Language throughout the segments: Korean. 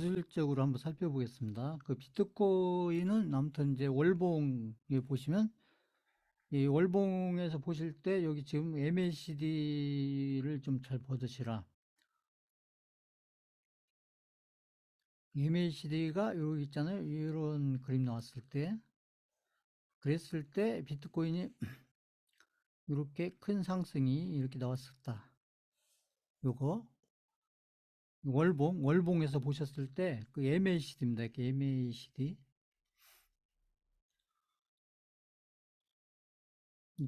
기술적으로 한번 살펴보겠습니다. 그 비트코인은 아무튼 이제 월봉에 보시면 이 월봉에서 보실 때 여기 지금 MACD를 좀 잘 보시라. MACD가 여기 있잖아요. 이런 그림 나왔을 때 그랬을 때 비트코인이 이렇게 큰 상승이 이렇게 나왔었다. 요거 월봉에서 보셨을 때 그 MACD입니다. 이렇게 MACD.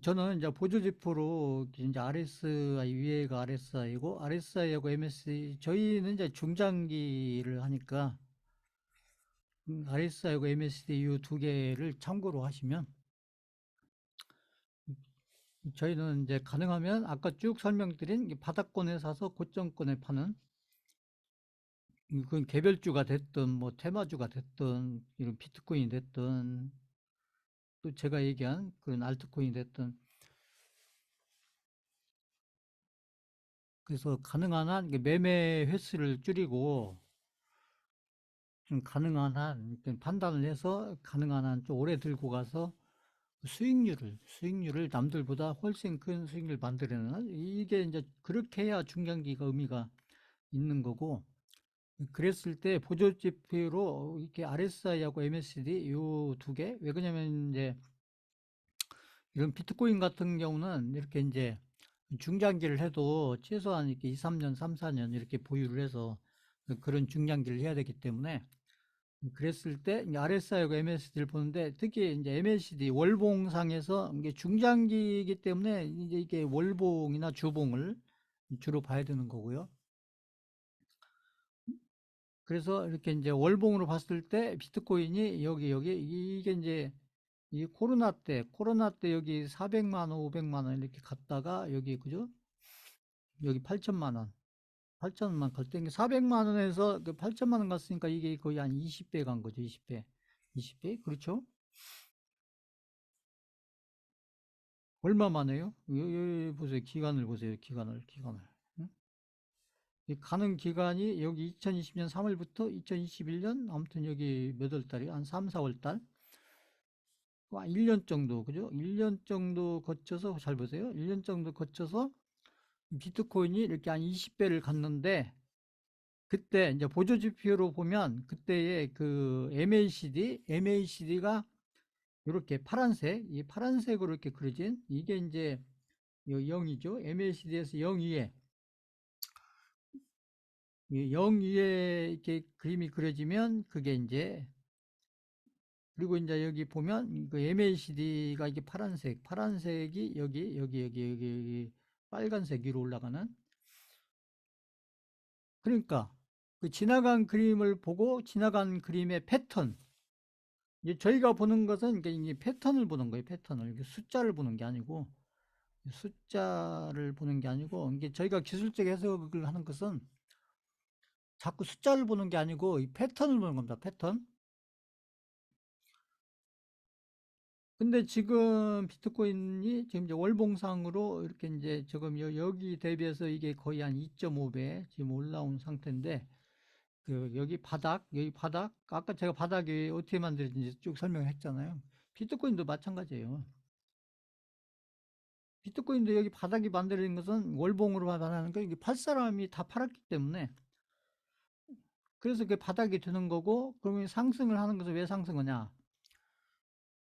저는 이제 보조지표로 이제 RSI 위에가 RSI고 RSI하고 MSI 저희는 이제 중장기를 하니까 RSI하고 MSD 이 두 개를 참고로 하시면 저희는 이제 가능하면 아까 쭉 설명드린 바닥권에 사서 고점권에 파는 그건 개별주가 됐든 뭐 테마주가 됐든 이런 비트코인이 됐든 또 제가 얘기한 그런 알트코인이 됐든 그래서 가능한 한 매매 횟수를 줄이고 좀 가능한 한 이렇게 판단을 해서 가능한 한 좀 오래 들고 가서 수익률을 남들보다 훨씬 큰 수익률을 만들어내는 이게 이제 그렇게 해야 중장기가 의미가 있는 거고 그랬을 때 보조지표로 이렇게 RSI하고 MACD 요 두 개, 왜 그러냐면 이제 이런 비트코인 같은 경우는 이렇게 이제 중장기를 해도 최소한 이렇게 2, 3년, 3, 4년 이렇게 보유를 해서 그런 중장기를 해야 되기 때문에 그랬을 때 RSI하고 MACD를 보는데 특히 이제 MACD 월봉상에서 이게 중장기이기 때문에 이제 이게 월봉이나 주봉을 주로 봐야 되는 거고요. 그래서 이렇게 이제 월봉으로 봤을 때 비트코인이 여기 이게 이제 이 코로나 때 여기 400만 원, 500만 원 이렇게 갔다가 여기 그죠? 여기 8천만 원. 8천만 갈 때 400만 원에서 그 8천만 원 갔으니까 이게 거의 한 20배 간 거죠. 20배. 20배? 그렇죠? 얼마 만에요? 여기 보세요. 기간을 보세요. 기간을. 응? 이 가는 기간이 여기 2020년 3월부터 2021년 아무튼 여기 몇 월 달이 한 3, 4월 달. 1년 정도, 그죠? 1년 정도 거쳐서 잘 보세요. 1년 정도 거쳐서 비트코인이 이렇게 한 20배를 갔는데 그때 이제 보조 지표로 보면 그때의 그 MACD가 이렇게 파란색, 이 파란색으로 이렇게 그려진 이게 이제 0이죠. MACD에서 0 위에 0 위에 이렇게 그림이 그려지면 그게 이제 그리고 이제 여기 보면 그 MACD가 이게 파란색이 여기 빨간색 위로 올라가는 그러니까 그 지나간 그림을 보고 지나간 그림의 패턴 이제 저희가 보는 것은 이게 패턴을 보는 거예요. 패턴을 이게 숫자를 보는 게 아니고 이게 저희가 기술적 해석을 하는 것은 자꾸 숫자를 보는 게 아니고 이 패턴을 보는 겁니다. 패턴. 근데 지금 비트코인이 지금 이제 월봉상으로 이렇게 이제 지금 여기 대비해서 이게 거의 한 2.5배 지금 올라온 상태인데 그 여기 바닥 아까 제가 바닥이 어떻게 만들어진지 쭉 설명했잖아요. 비트코인도 마찬가지예요. 비트코인도 여기 바닥이 만들어진 것은 월봉으로 받아나는 거 이게 팔 사람이 다 팔았기 때문에 그래서 그 바닥이 되는 거고 그러면 상승을 하는 것은 왜 상승하냐?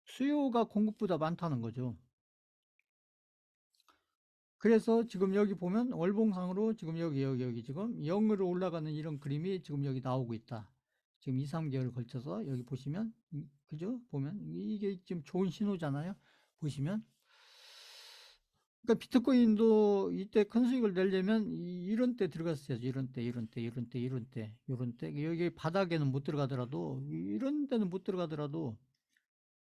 수요가 공급보다 많다는 거죠. 그래서 지금 여기 보면 월봉상으로 지금 여기 지금 0으로 올라가는 이런 그림이 지금 여기 나오고 있다. 지금 2, 3개월 걸쳐서 여기 보시면 그죠? 보면 이게 지금 좋은 신호잖아요. 보시면 그러니까 비트코인도 이때 큰 수익을 내려면 이런 때 들어갔어야죠. 이런 때 여기 바닥에는 못 들어가더라도 이런 데는 못 들어가더라도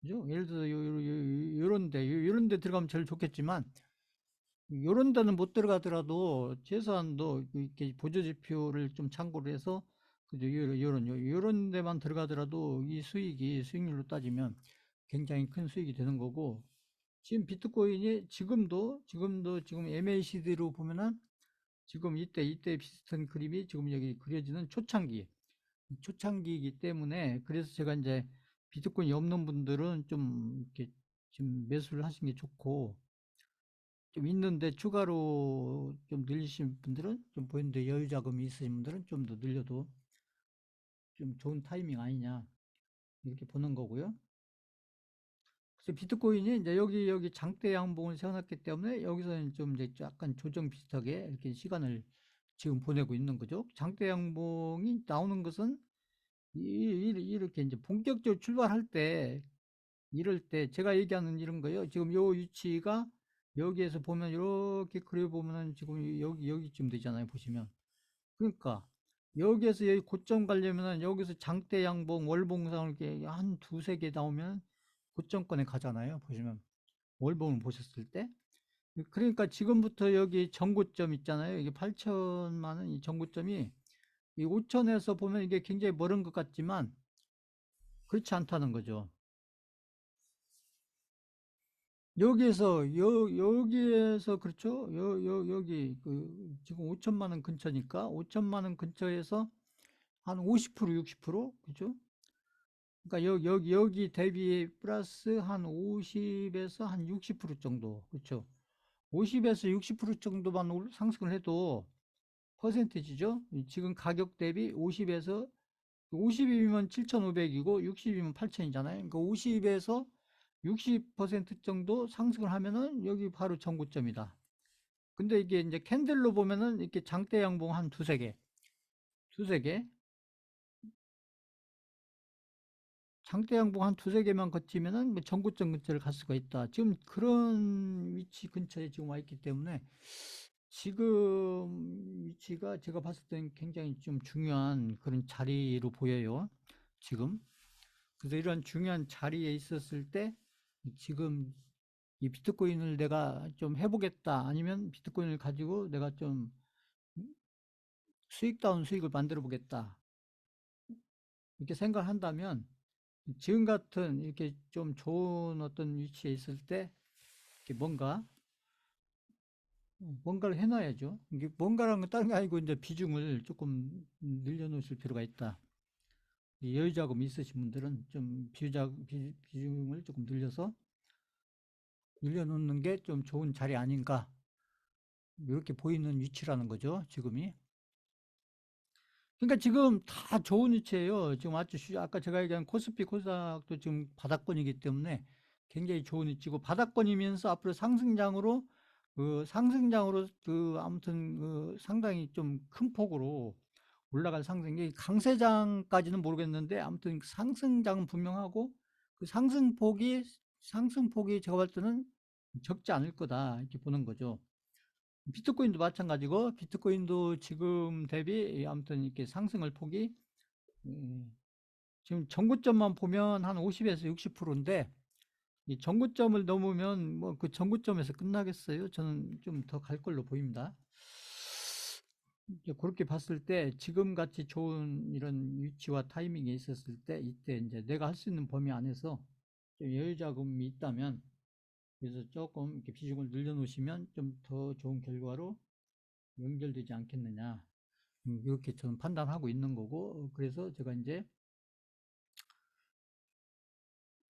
그죠? 예를 들어서 요런 데 들어가면 제일 좋겠지만 요런 데는 못 들어가더라도 최소한도 이렇게 보조 지표를 좀 참고를 해서 그죠? 요런 데만 들어가더라도 이 수익률로 따지면 굉장히 큰 수익이 되는 거고 지금 비트코인이 지금 MACD로 보면은 지금 이때 비슷한 그림이 지금 여기 그려지는 초창기 초창기이기 때문에 그래서 제가 이제 비트코인이 없는 분들은 좀 이렇게 좀 매수를 하시는 게 좋고 좀 있는데 추가로 좀 늘리신 분들은 좀 보이는데 여유 자금이 있으신 분들은 좀 더 늘려도 좀 좋은 타이밍 아니냐 이렇게 보는 거고요. 그래서 비트코인이 이제 여기 장대 양봉을 세워놨기 때문에 여기서는 좀 이제 약간 조정 비슷하게 이렇게 시간을 지금 보내고 있는 거죠. 장대 양봉이 나오는 것은 이렇게 이제 본격적으로 출발할 때 이럴 때 제가 얘기하는 이런 거예요. 지금 요 위치가 여기에서 보면 이렇게 그려보면은 지금 여기쯤 되잖아요. 보시면. 그러니까 여기에서 여기 고점 가려면은 여기서 장대 양봉 월봉상을 이렇게 한 두세 개 나오면 고점권에 가잖아요. 보시면 월봉을 보셨을 때. 그러니까 지금부터 여기 전고점 있잖아요. 이게 8천만 원 이 전고점이 이 5천에서 보면 이게 굉장히 멀은 것 같지만 그렇지 않다는 거죠. 여기에서 그렇죠. 여기 그 지금 5천만 원 근처니까 5천만 원 근처에서 한 50% 60% 그죠? 그러니까 여기 대비 플러스 한 50에서 한 60% 정도 그렇죠? 50에서 60% 정도만 상승을 해도 퍼센티지죠? 지금 가격 대비 50에서 50이면 7,500이고 60이면 8,000이잖아요. 그러니까 50에서 60% 정도 상승을 하면은 여기 바로 전고점이다. 근데 이게 이제 캔들로 보면은 이렇게 장대 양봉 한 두세 개, 두세 개, 장대 양봉 한 두세 개만 거치면은 뭐 전고점 근처를 갈 수가 있다. 지금 그런 위치 근처에 지금 와 있기 때문에 지금 위치가 제가 봤을 때는 굉장히 좀 중요한 그런 자리로 보여요. 지금. 그래서 이런 중요한 자리에 있었을 때 지금 이 비트코인을 내가 좀 해보겠다. 아니면 비트코인을 가지고 내가 좀 수익다운 수익을 만들어 보겠다. 이렇게 생각을 한다면 지금 같은 이렇게 좀 좋은 어떤 위치에 있을 때 이렇게 뭔가를 해놔야죠. 이게 뭔가라는 건 다른 게 아니고 이제 비중을 조금 늘려놓으실 필요가 있다. 여유자금 있으신 분들은 좀 비중을 조금 늘려놓는 게 좀 좋은 자리 아닌가. 이렇게 보이는 위치라는 거죠. 지금이. 그러니까 지금 다 좋은 위치예요. 지금 아까 제가 얘기한 코스피 코스닥도 지금 바닥권이기 때문에 굉장히 좋은 위치고 바닥권이면서 앞으로 상승장으로 그 아무튼 그 상당히 좀 큰 폭으로 올라갈 상승이 강세장까지는 모르겠는데 아무튼 상승장은 분명하고 그 상승폭이 제가 볼 때는 적지 않을 거다 이렇게 보는 거죠. 비트코인도 마찬가지고 비트코인도 지금 대비 아무튼 이렇게 상승을 폭이 음, 지금 전고점만 보면 한 50에서 60%인데 이 전고점을 넘으면 뭐 그 전고점에서 끝나겠어요? 저는 좀 더 갈 걸로 보입니다. 이제 그렇게 봤을 때 지금 같이 좋은 이런 위치와 타이밍에 있었을 때 이때 이제 내가 할 수 있는 범위 안에서 좀 여유 자금이 있다면 그래서 조금 이렇게 비중을 늘려놓으시면 좀 더 좋은 결과로 연결되지 않겠느냐. 이렇게 저는 판단하고 있는 거고, 그래서 제가 이제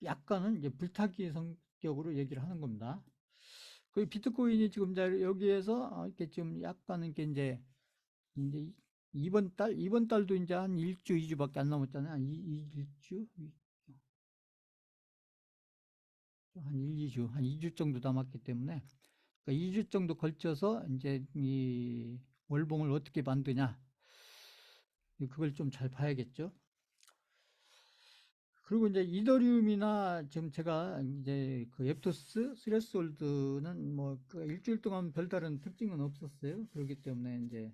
약간은 이제 불타기 성격으로 얘기를 하는 겁니다. 그 비트코인이 지금 여기에서 이렇게 좀 약간은 이렇게 이제 이번 달도 이제 한 1주, 2주밖에 안 남았잖아요. 1주? 한 1, 2주, 한 2주 정도 남았기 때문에, 그러니까 2주 정도 걸쳐서 이제 이 월봉을 어떻게 만드냐, 그걸 좀 잘 봐야겠죠. 그리고 이제 이더리움이나 지금 제가 이제 그 앱토스, 스레스홀드는 뭐 그 일주일 동안 별다른 특징은 없었어요. 그렇기 때문에 이제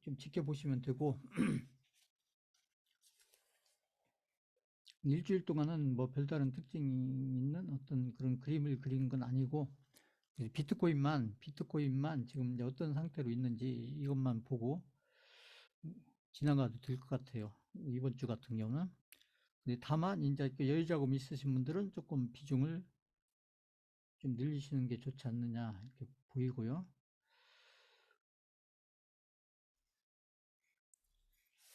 좀 지켜보시면 되고 일주일 동안은 뭐 별다른 특징이 있는 어떤 그런 그림을 그린 건 아니고 비트코인만 지금 이제 어떤 상태로 있는지 이것만 보고 지나가도 될 것 같아요. 이번 주 같은 경우는. 근데 다만 이제 그 여유자금 있으신 분들은 조금 비중을 좀 늘리시는 게 좋지 않느냐 이렇게 보이고요.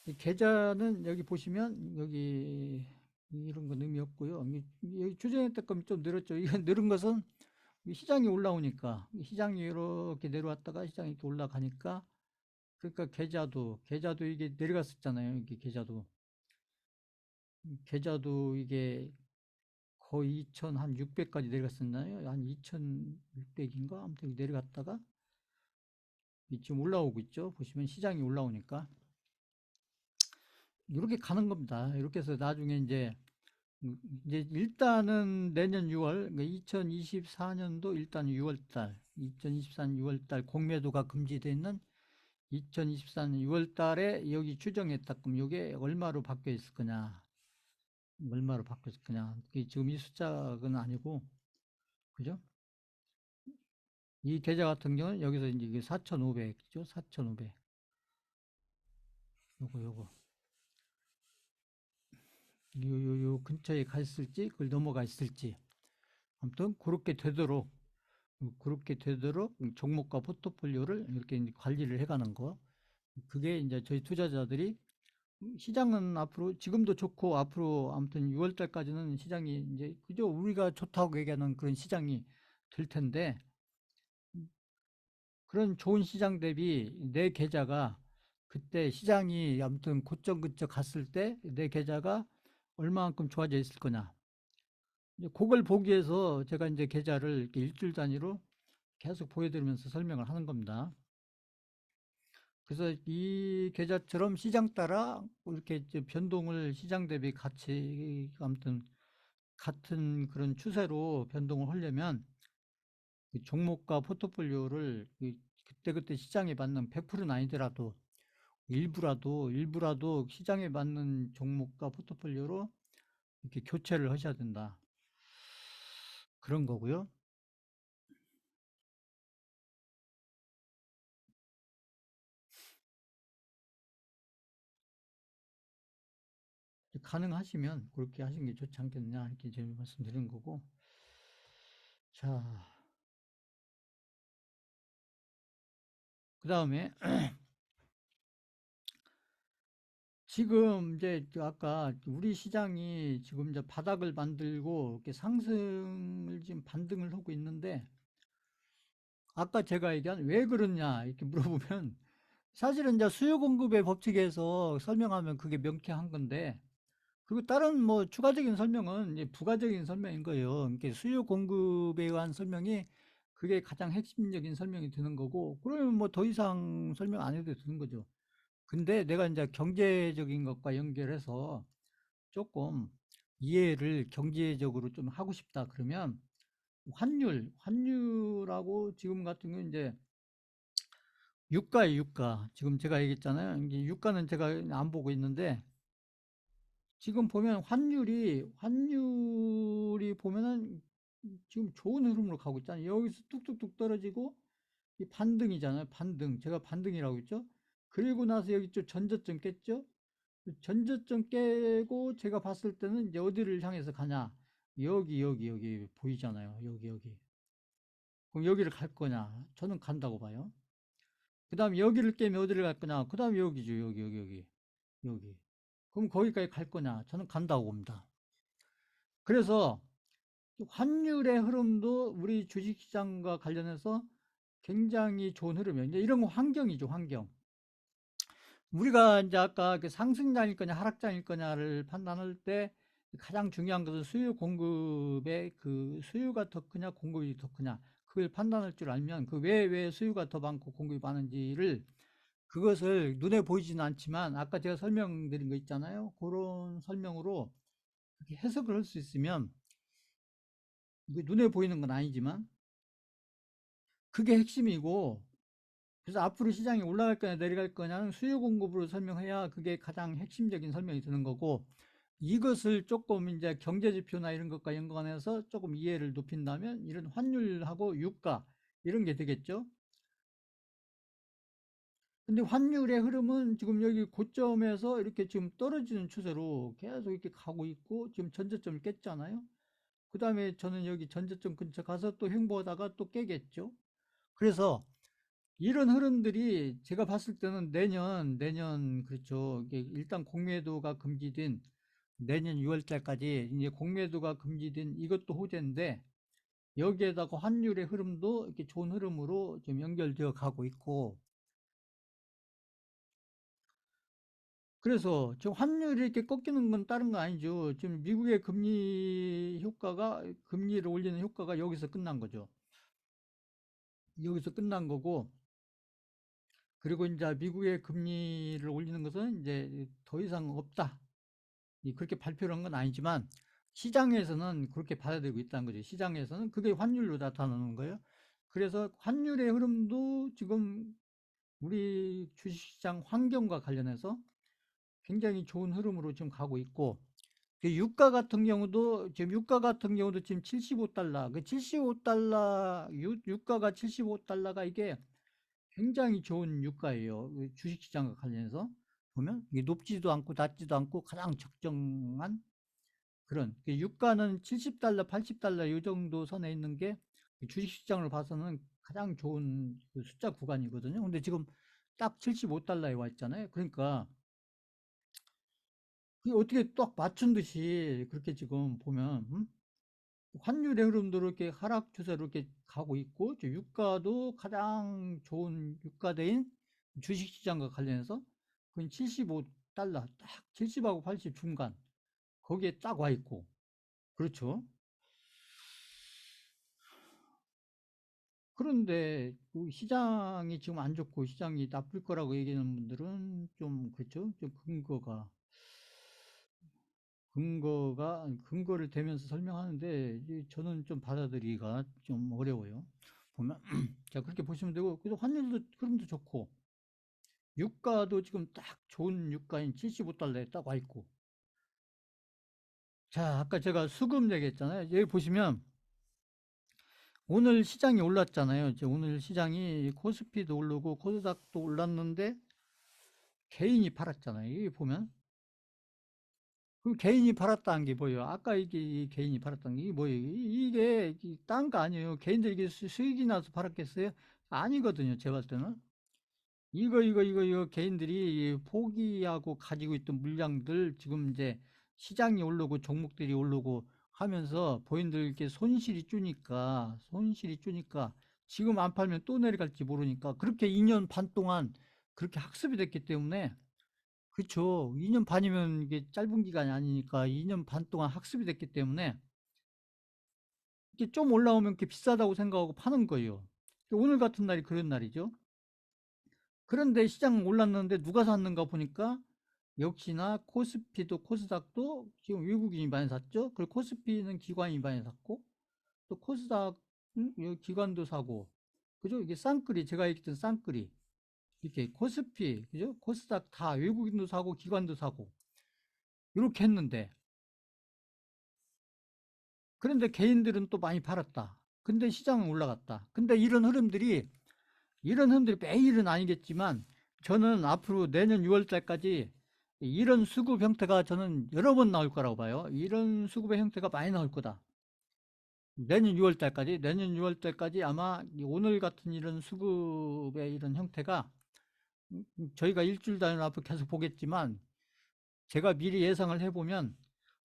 이 계좌는 여기 보시면 여기 이런 건 의미 없고요. 여기 추정했던 좀 늘었죠. 이건 늘은 것은 시장이 올라오니까 시장이 이렇게 내려왔다가 시장이 이렇게 올라가니까 그러니까 계좌도 이게 내려갔었잖아요. 이게 계좌도 이게 거의 2,600까지 내려갔었나요? 한 2,600인가? 아무튼 내려갔다가 지금 올라오고 있죠. 보시면 시장이 올라오니까 이렇게 가는 겁니다. 이렇게 해서 나중에 이제 일단은 내년 6월, 2024년도 일단 6월 달, 2024년 6월 달 공매도가 금지되어 있는 2024년 6월 달에 여기 추정했다. 그럼 이게 얼마로 바뀌어 있을 거냐? 얼마로 바뀌어 있을 거냐? 지금 이 숫자는 아니고, 그죠? 이 계좌 같은 경우는 여기서 이제 이게 4,500이죠? 4,500. 요거. 요 근처에 가 있을지, 그걸 넘어가 있을지. 아무튼 그렇게 되도록 종목과 포트폴리오를 이렇게 이제 관리를 해가는 거. 그게 이제 저희 투자자들이 시장은 앞으로 지금도 좋고 앞으로 아무튼 6월 달까지는 시장이 이제 그저 우리가 좋다고 얘기하는 그런 시장이 될 텐데 그런 좋은 시장 대비 내 계좌가 그때 시장이 아무튼 고점 근처 갔을 때 내 계좌가 얼마만큼 좋아져 있을 거냐. 이제 그걸 보기 위해서 제가 이제 계좌를 이렇게 일주일 단위로 계속 보여드리면서 설명을 하는 겁니다. 그래서 이 계좌처럼 시장 따라 이렇게 이제 변동을 시장 대비 같이 아무튼 같은 그런 추세로 변동을 하려면 그 종목과 포트폴리오를 그때그때 시장에 맞는 100%는 아니더라도 일부라도 시장에 맞는 종목과 포트폴리오로 이렇게 교체를 하셔야 된다. 그런 거고요. 가능하시면 그렇게 하시는 게 좋지 않겠느냐 이렇게 제가 말씀드리는 거고. 자, 그 다음에 지금 이제 아까 우리 시장이 지금 이제 바닥을 만들고 이렇게 상승을 지금 반등을 하고 있는데 아까 제가 얘기한 왜 그러냐 이렇게 물어보면 사실은 이제 수요 공급의 법칙에서 설명하면 그게 명쾌한 건데 그리고 다른 뭐 추가적인 설명은 이제 부가적인 설명인 거예요. 그러니까 수요 공급에 의한 설명이 그게 가장 핵심적인 설명이 되는 거고 그러면 뭐 더 이상 설명 안 해도 되는 거죠. 근데 내가 이제 경제적인 것과 연결해서 조금 이해를 경제적으로 좀 하고 싶다 그러면 환율하고 지금 같은 경우 이제 유가에 유가. 지금 제가 얘기했잖아요. 이게 유가는 제가 안 보고 있는데 지금 보면 환율이 보면은 지금 좋은 흐름으로 가고 있잖아요. 여기서 뚝뚝뚝 떨어지고 이 반등이잖아요. 반등. 제가 반등이라고 했죠. 그리고 나서 여기 좀 전저점 깼죠. 전저점 깨고 제가 봤을 때는 이제 어디를 향해서 가냐. 여기 보이잖아요. 여기. 그럼 여기를 갈 거냐? 저는 간다고 봐요. 그 다음에 여기를 깨면 어디를 갈 거냐? 그 다음에 여기죠. 여기. 그럼 거기까지 갈 거냐? 저는 간다고 봅니다. 그래서 환율의 흐름도 우리 주식시장과 관련해서 굉장히 좋은 흐름이에요. 이제 이런 거 환경이죠, 환경. 우리가 이제 아까 그 상승장일 거냐, 하락장일 거냐를 판단할 때 가장 중요한 것은 수요 공급의 그 수요가 더 크냐, 공급이 더 크냐. 그걸 판단할 줄 알면 그 왜 수요가 더 많고 공급이 많은지를 그것을 눈에 보이지는 않지만 아까 제가 설명드린 거 있잖아요. 그런 설명으로 해석을 할 수 있으면 이게 눈에 보이는 건 아니지만 그게 핵심이고 그래서 앞으로 시장이 올라갈 거냐 내려갈 거냐는 수요 공급으로 설명해야 그게 가장 핵심적인 설명이 되는 거고 이것을 조금 이제 경제 지표나 이런 것과 연관해서 조금 이해를 높인다면 이런 환율하고 유가 이런 게 되겠죠. 근데 환율의 흐름은 지금 여기 고점에서 이렇게 지금 떨어지는 추세로 계속 이렇게 가고 있고 지금 전저점을 깼잖아요. 그 다음에 저는 여기 전저점 근처 가서 또 횡보하다가 또 깨겠죠. 그래서 이런 흐름들이 제가 봤을 때는 내년, 그렇죠. 이게 일단 공매도가 금지된 내년 6월 달까지 이제 공매도가 금지된 이것도 호재인데 여기에다가 환율의 흐름도 이렇게 좋은 흐름으로 좀 연결되어 가고 있고 그래서 지금 환율이 이렇게 꺾이는 건 다른 거 아니죠. 지금 미국의 금리를 올리는 효과가 여기서 끝난 거죠. 여기서 끝난 거고, 그리고 이제 미국의 금리를 올리는 것은 이제 더 이상 없다. 그렇게 발표를 한 건 아니지만, 시장에서는 그렇게 받아들이고 있다는 거죠. 시장에서는 그게 환율로 나타나는 거예요. 그래서 환율의 흐름도 지금 우리 주식시장 환경과 관련해서 굉장히 좋은 흐름으로 지금 가고 있고, 유가 같은 경우도 지금 75달러, 그 75달러, 유가가 75달러가 이게 굉장히 좋은 유가예요. 그 주식시장과 관련해서 보면 이게 높지도 않고 낮지도 않고 가장 적정한 그런 유가는 70달러, 80달러 이 정도 선에 있는 게 주식시장을 봐서는 가장 좋은 그 숫자 구간이거든요. 근데 지금 딱 75달러에 와 있잖아요. 그러니까 그게 어떻게 딱 맞춘 듯이 그렇게 지금 보면 환율의 흐름도 이렇게 하락 추세로 이렇게 가고 있고 유가도 가장 좋은 유가대인 주식시장과 관련해서 그 75달러 딱 70하고 80 중간 거기에 딱 와 있고 그렇죠. 그런데 그 시장이 지금 안 좋고 시장이 나쁠 거라고 얘기하는 분들은 좀 그렇죠. 좀 근거를 대면서 설명하는데 저는 좀 받아들이기가 좀 어려워요. 보면 자 그렇게 보시면 되고 그래서 환율도 흐름도 좋고 유가도 지금 딱 좋은 유가인 75달러에 딱 와 있고 자 아까 제가 수급 얘기했잖아요. 여기 보시면 오늘 시장이 올랐잖아요. 이제 오늘 시장이 코스피도 오르고 코스닥도 올랐는데 개인이 팔았잖아요. 여기 보면 그 개인이 팔았다는 게 뭐예요? 아까 이게 개인이 팔았다는 게 이게 뭐예요? 이게 딴 거 아니에요. 개인들이 이게 수익이 나서 팔았겠어요? 아니거든요. 제가 봤을 때는. 이거 개인들이 포기하고 가지고 있던 물량들 지금 이제 시장이 오르고 종목들이 오르고 하면서 본인들 이렇게 손실이 주니까 지금 안 팔면 또 내려갈지 모르니까 그렇게 2년 반 동안 그렇게 학습이 됐기 때문에 그렇죠. 2년 반이면 이게 짧은 기간이 아니니까 2년 반 동안 학습이 됐기 때문에 이게 좀 올라오면 이렇게 비싸다고 생각하고 파는 거예요. 오늘 같은 날이 그런 날이죠. 그런데 시장 올랐는데 누가 샀는가 보니까 역시나 코스피도 코스닥도 지금 외국인이 많이 샀죠. 그리고 코스피는 기관이 많이 샀고 또 코스닥 기관도 사고 그죠? 이게 쌍끌이 제가 얘기했던 쌍끌이 이렇게 코스피 그죠? 코스닥 다 외국인도 사고 기관도 사고 이렇게 했는데 그런데 개인들은 또 많이 팔았다. 근데 시장은 올라갔다. 근데 이런 흐름들이 매일은 아니겠지만 저는 앞으로 내년 6월 달까지 이런 수급 형태가 저는 여러 번 나올 거라고 봐요. 이런 수급의 형태가 많이 나올 거다. 내년 6월 달까지 아마 오늘 같은 이런 수급의 이런 형태가 저희가 일주일 단위로 앞으로 계속 보겠지만 제가 미리 예상을 해보면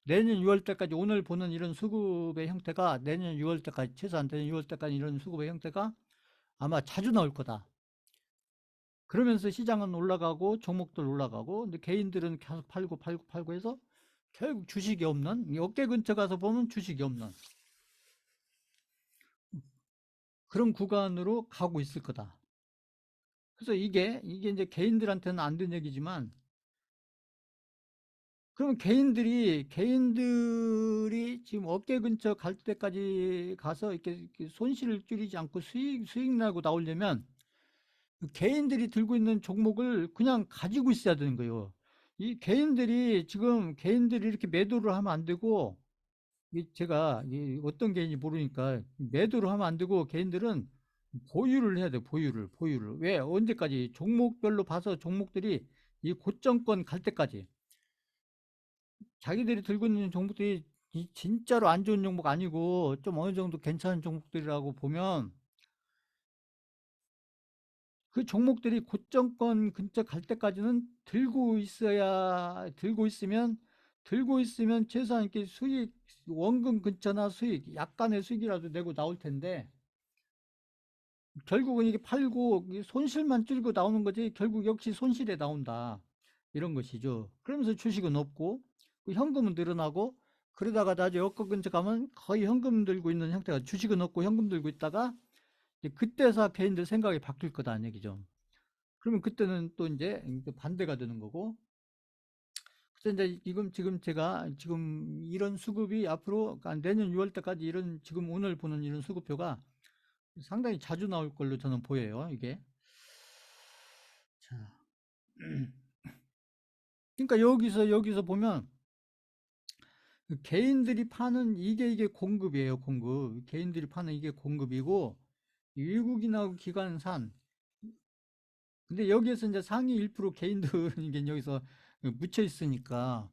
내년 6월 달까지 오늘 보는 이런 수급의 형태가 내년 6월 달까지 최소한 내년 6월 달까지 이런 수급의 형태가 아마 자주 나올 거다. 그러면서 시장은 올라가고 종목들 올라가고 근데 개인들은 계속 팔고 해서 결국 주식이 없는 어깨 근처 가서 보면 주식이 없는 그런 구간으로 가고 있을 거다. 그래서 이게 이제 개인들한테는 안 된 얘기지만 그러면 개인들이 지금 어깨 근처 갈 때까지 가서 이렇게 손실을 줄이지 않고 수익 나고 나오려면 그 개인들이 들고 있는 종목을 그냥 가지고 있어야 되는 거예요. 개인들이 이렇게 매도를 하면 안 되고, 제가 어떤 개인이 모르니까 매도를 하면 안 되고, 개인들은 보유를 해야 돼, 보유를. 왜? 언제까지? 종목별로 봐서 종목들이 이 고점권 갈 때까지. 자기들이 들고 있는 종목들이 진짜로 안 좋은 종목 아니고, 좀 어느 정도 괜찮은 종목들이라고 보면, 그 종목들이 고점권 근처 갈 때까지는 들고 있으면 최소한 이렇게 수익, 원금 근처나 수익, 약간의 수익이라도 내고 나올 텐데, 결국은 이게 팔고 손실만 줄고 나오는 거지, 결국 역시 손실에 나온다. 이런 것이죠. 그러면서 주식은 없고, 그 현금은 늘어나고, 그러다가 나중에 역거 근처 가면 거의 현금 들고 있는 형태가, 주식은 없고 현금 들고 있다가, 이제 그때서 개인들 생각이 바뀔 거다, 얘기죠. 그러면 그때는 또 이제 반대가 되는 거고. 그래서 이제 지금 제가 지금 이런 수급이 앞으로 내년 6월 때까지 이런 지금 오늘 보는 이런 수급표가 상당히 자주 나올 걸로 저는 보여요, 이게. 자, 그러니까 여기서 보면 그 개인들이 파는 이게 공급이에요, 공급. 개인들이 파는 이게 공급이고, 외국인하고 기관산. 근데 여기에서 이제 상위 1% 개인들은 이게 여기서 묻혀 있으니까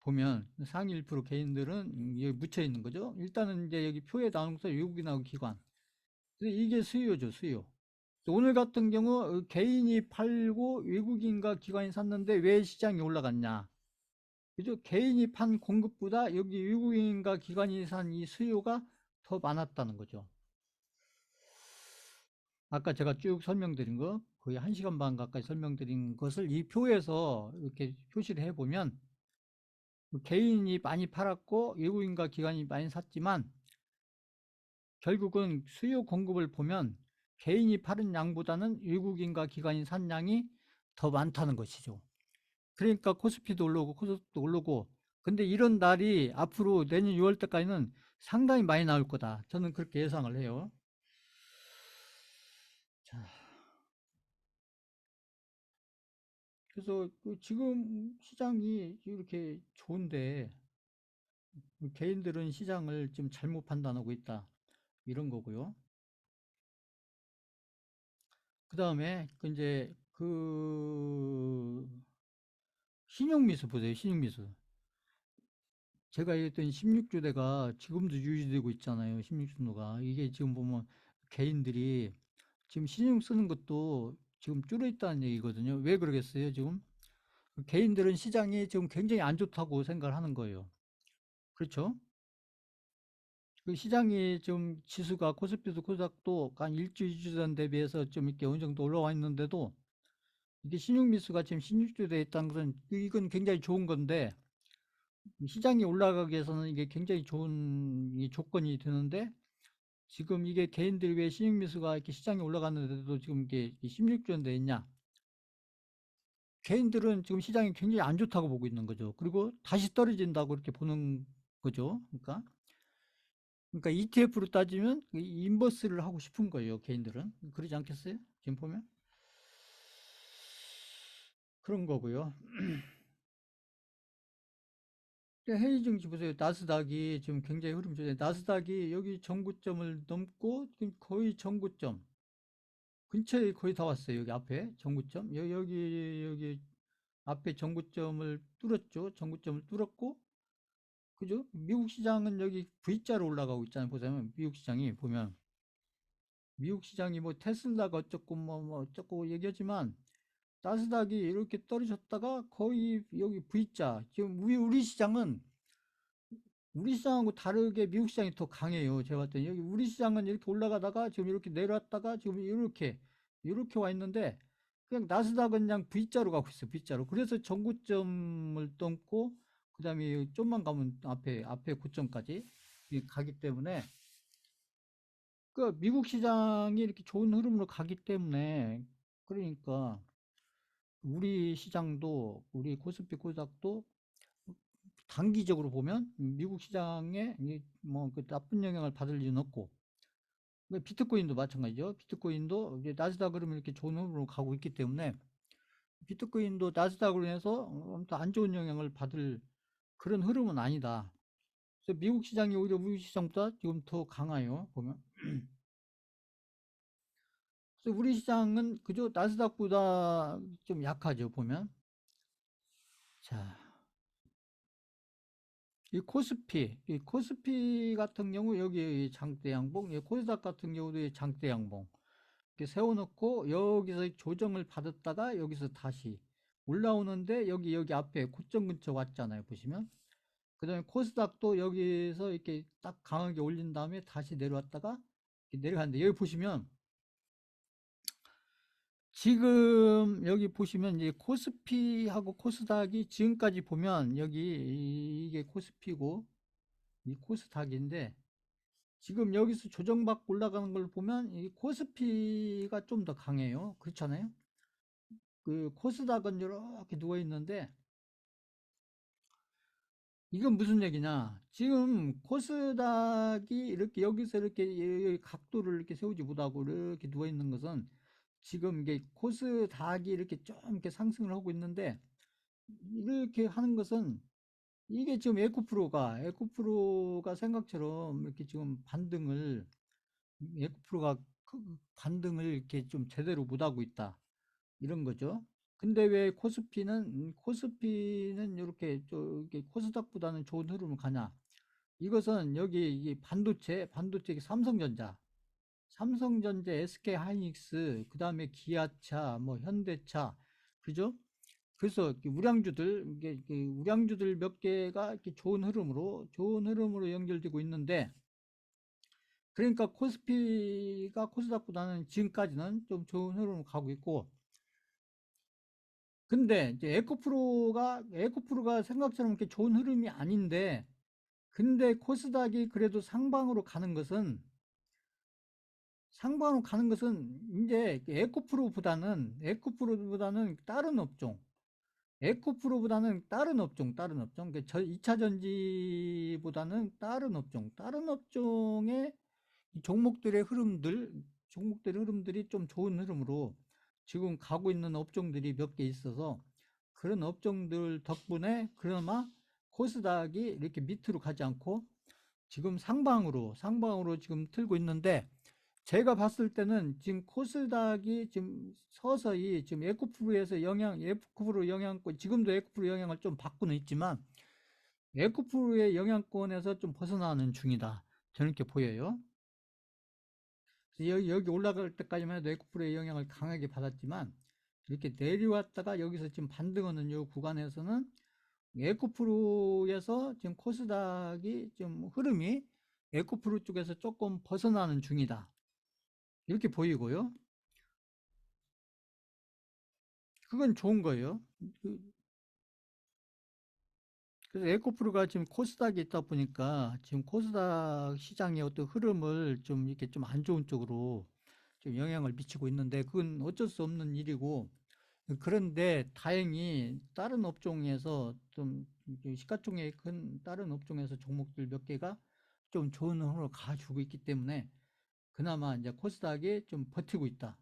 보면 상위 1% 개인들은 여기 묻혀 있는 거죠. 일단은 이제 여기 표에 나오는 것은 외국인하고 기관. 이게 수요죠, 수요. 오늘 같은 경우 개인이 팔고 외국인과 기관이 샀는데 왜 시장이 올라갔냐? 그죠? 개인이 판 공급보다 여기 외국인과 기관이 산 이 수요가 더 많았다는 거죠. 아까 제가 쭉 설명드린 거, 거의 1시간 반 가까이 설명드린 것을 이 표에서 이렇게 표시를 해보면, 개인이 많이 팔았고 외국인과 기관이 많이 샀지만 결국은 수요 공급을 보면 개인이 파는 양보다는 외국인과 기관이 산 양이 더 많다는 것이죠. 그러니까 코스피도 올라오고 코스닥도 오르고, 근데 이런 날이 앞으로 내년 6월 때까지는 상당히 많이 나올 거다. 저는 그렇게 예상을 해요. 자, 그래서 지금 시장이 이렇게 좋은데 개인들은 시장을 지금 잘못 판단하고 있다. 이런 거고요. 그 다음에 이제 그 신용미수 보세요. 신용미수. 제가 얘기했던 16주대가 지금도 유지되고 있잖아요. 16주도가. 이게 지금 보면 개인들이 지금 신용 쓰는 것도 지금 줄어 있다는 얘기거든요. 왜 그러겠어요, 지금? 개인들은 시장이 지금 굉장히 안 좋다고 생각을 하는 거예요. 그렇죠? 그 시장이 좀 지수가 코스피도 코스닥도 한 1주, 2주 전 대비해서 좀 이렇게 어느 정도 올라와 있는데도 이게 신용미수가 지금 16주 돼 있다는 것은 이건 굉장히 좋은 건데 시장이 올라가기 위해서는 이게 굉장히 좋은 이 조건이 되는데 지금 이게 개인들이 왜 신용미수가 이렇게 시장이 올라갔는데도 지금 이게 16조 돼 있냐? 개인들은 지금 시장이 굉장히 안 좋다고 보고 있는 거죠. 그리고 다시 떨어진다고 이렇게 보는 거죠. 그러니까 ETF로 따지면 인버스를 하고 싶은 거예요. 개인들은 그러지 않겠어요? 지금 보면 그런 거고요. 해외 증시 보세요. 나스닥이 지금 굉장히 흐름 좋아요. 나스닥이 여기 전고점을 넘고 지금 거의 전고점 근처에 거의 다 왔어요. 여기 앞에 전고점. 여기 앞에 전고점을 뚫었죠. 전고점을 뚫었고, 그죠? 미국 시장은 여기 V자로 올라가고 있잖아요. 보자면 미국 시장이 보면 미국 시장이 뭐 테슬라가 어쩌고 뭐 어쩌고 얘기하지만 나스닥이 이렇게 떨어졌다가 거의 여기 V자. 지금 우리 시장은 우리 시장하고 다르게 미국 시장이 더 강해요. 제가 봤더니 여기 우리 시장은 이렇게 올라가다가 지금 이렇게 내려왔다가 지금 이렇게 와 있는데 그냥 나스닥은 그냥 V자로 가고 있어요. V자로. 그래서 전고점을 넘고 그다음에 좀만 가면 앞에 고점까지 가기 때문에 그 미국 시장이 이렇게 좋은 흐름으로 가기 때문에 그러니까 우리 시장도 우리 코스피 코스닥도 단기적으로 보면 미국 시장에 뭐그 나쁜 영향을 받을 일은 없고 비트코인도 마찬가지죠. 비트코인도 이제 나스닥 그러면 이렇게 좋은 흐름으로 가고 있기 때문에 비트코인도 나스닥으로 인해서 안 좋은 영향을 받을 그런 흐름은 아니다. 그래서 미국 시장이 오히려 우리 시장보다 지금 더 강해요. 보면. 그래서 우리 시장은 그저 나스닥보다 좀 약하죠. 보면. 자, 이 코스피 같은 경우 여기 장대 양봉, 코스닥 같은 경우도 장대 양봉. 이렇게 세워놓고 여기서 조정을 받았다가 여기서 다시 올라오는데 여기 앞에 고점 근처 왔잖아요. 보시면. 그 다음에 코스닥도 여기서 이렇게 딱 강하게 올린 다음에 다시 내려왔다가 이렇게 내려가는데 여기 보시면 지금 여기 보시면 이제 코스피하고 코스닥이 지금까지 보면 여기 이게 코스피고 이 코스닥인데 지금 여기서 조정받고 올라가는 걸 보면 이 코스피가 좀 더 강해요. 그렇잖아요. 그 코스닥은 이렇게 누워 있는데 이건 무슨 얘기냐? 지금 코스닥이 이렇게 여기서 이렇게 각도를 이렇게 세우지 못하고 이렇게 누워 있는 것은 지금 이게 코스닥이 이렇게 좀 이렇게 상승을 하고 있는데 이렇게 하는 것은 이게 지금 에코프로가 생각처럼 이렇게 지금 에코프로가 반등을 이렇게 좀 제대로 못하고 있다. 이런 거죠. 근데 왜 코스피는 이렇게 저기 코스닥보다는 좋은 흐름을 가냐? 이것은 여기 이 반도체 삼성전자, SK 하이닉스, 그 다음에 기아차, 뭐 현대차, 그죠? 그래서 이게 우량주들 몇 개가 이렇게 좋은 흐름으로 연결되고 있는데, 그러니까 코스피가 코스닥보다는 지금까지는 좀 좋은 흐름을 가고 있고, 근데 이제 에코프로가 생각처럼 이렇게 좋은 흐름이 아닌데, 근데 코스닥이 그래도 상방으로 가는 것은 이제 에코프로보다는 다른 업종, 그러니까 2차 전지보다는 다른 업종의 이 종목들의 흐름들이 좀 좋은 흐름으로 지금 가고 있는 업종들이 몇 개 있어서 그런 업종들 덕분에 그나마 코스닥이 이렇게 밑으로 가지 않고 지금 상방으로 지금 틀고 있는데 제가 봤을 때는 지금 코스닥이 지금 서서히 지금 에코프로 영향권, 지금도 에코프로 영향을 좀 받고는 있지만 에코프로의 영향권에서 좀 벗어나는 중이다. 저는 이렇게 보여요. 여기 올라갈 때까지만 해도 에코프로의 영향을 강하게 받았지만 이렇게 내려왔다가 여기서 지금 반등하는 이 구간에서는 에코프로에서 지금 코스닥이 좀 흐름이 에코프로 쪽에서 조금 벗어나는 중이다. 이렇게 보이고요. 그건 좋은 거예요. 그래서 에코프로가 지금 코스닥에 있다 보니까 지금 코스닥 시장의 어떤 흐름을 좀 이렇게 좀 안 좋은 쪽으로 좀 영향을 미치고 있는데 그건 어쩔 수 없는 일이고 그런데 다행히 다른 업종에서 좀 시가총액 큰 다른 업종에서 종목들 몇 개가 좀 좋은 흐름을 가지고 있기 때문에 그나마 이제 코스닥이 좀 버티고 있다.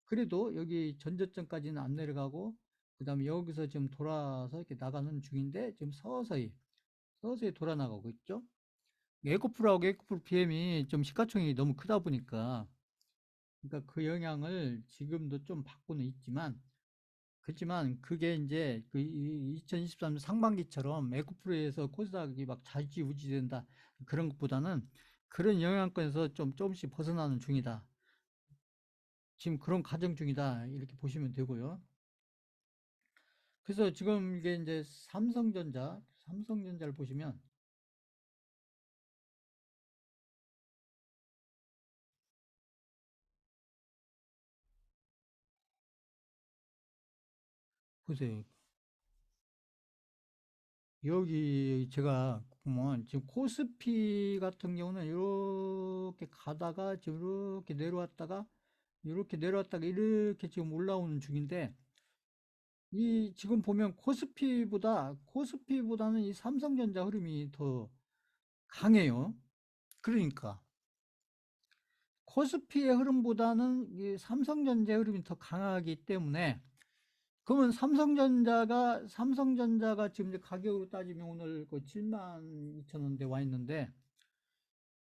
그래도 여기 전저점까지는 안 내려가고 그다음에 여기서 지금 돌아서 이렇게 나가는 중인데 지금 서서히 돌아 나가고 있죠. 에코프로하고 에코프로 PM이 좀 시가총액이 너무 크다 보니까 그러니까 그 영향을 지금도 좀 받고는 있지만 그렇지만 그게 이제 그 2023년 상반기처럼 에코프로에서 코스닥이 막 좌지우지 된다 그런 것보다는 그런 영향권에서 좀 조금씩 벗어나는 중이다. 지금 그런 과정 중이다. 이렇게 보시면 되고요. 그래서 지금 이게 이제 삼성전자를 보시면 보세요. 여기 제가 보면 지금 코스피 같은 경우는 이렇게 가다가 지금 이렇게 지금 올라오는 중인데 이 지금 보면 코스피보다는 이 삼성전자 흐름이 더 강해요. 그러니까 코스피의 흐름보다는 이 삼성전자의 흐름이 더 강하기 때문에 그러면 삼성전자가 지금 이제 가격으로 따지면 오늘 그 72,000원대 와 있는데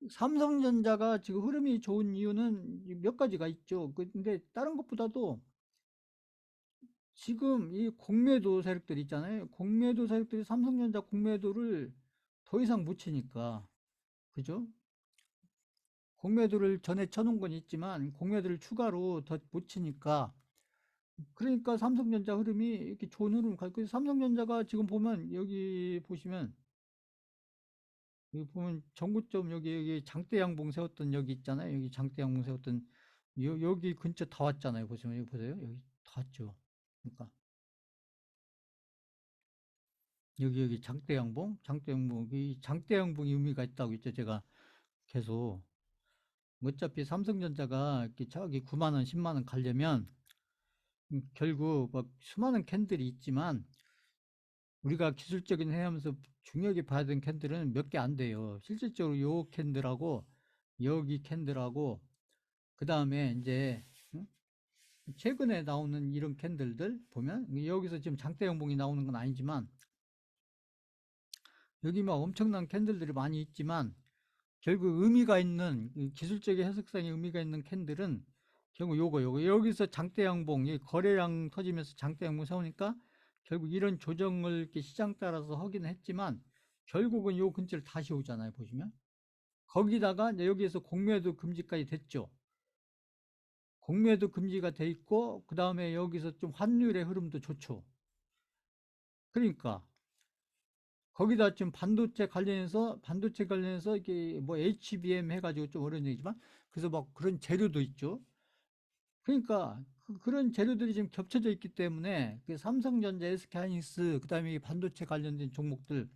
삼성전자가 지금 흐름이 좋은 이유는 몇 가지가 있죠. 근데 다른 것보다도 지금 이 공매도 세력들 있잖아요. 공매도 세력들이 삼성전자 공매도를 더 이상 못 치니까. 그죠? 공매도를 전에 쳐놓은 건 있지만 공매도를 추가로 더 못 치니까, 그러니까 삼성전자 흐름이 이렇게 좋은 흐름 갈 거예요. 삼성전자가 지금 보면 여기 보면 전고점 여기 장대 양봉 세웠던 여기 있잖아요. 여기 장대 양봉 세웠던 여기 근처 다 왔잖아요. 보시면 여기 보세요. 여기 다 왔죠. 그러니까 여기 장대 양봉 이 장대 양봉이 의미가 있다고 했죠. 제가 계속 어차피 삼성전자가 이렇게 저기 9만 원, 10만 원 가려면 결국 막 수많은 캔들이 있지만 우리가 기술적인 해하면서 중요하게 봐야 되는 캔들은 몇 개 안 돼요. 실질적으로 요 캔들하고 여기 캔들하고 그 다음에 이제 응? 최근에 나오는 이런 캔들들 보면 여기서 지금 장대 양봉이 나오는 건 아니지만 여기 막 엄청난 캔들들이 많이 있지만 결국 의미가 있는 기술적인 해석상의 의미가 있는 캔들은 결국 요거 여기서 장대 양봉 이 거래량 터지면서 장대 양봉 세우니까 결국 이런 조정을 이렇게 시장 따라서 하긴 했지만 결국은 요 근처를 다시 오잖아요. 보시면 거기다가 이제 여기에서 공매도 금지까지 됐죠. 공매도 금지가 돼 있고 그 다음에 여기서 좀 환율의 흐름도 좋죠. 그러니까 거기다 지금 반도체 관련해서 이게 뭐 HBM 해가지고 좀 어려운 얘기지만 그래서 막 그런 재료도 있죠. 그러니까 그런 재료들이 지금 겹쳐져 있기 때문에 그 삼성전자, SK하이닉스, 그다음에 이 반도체 관련된 종목들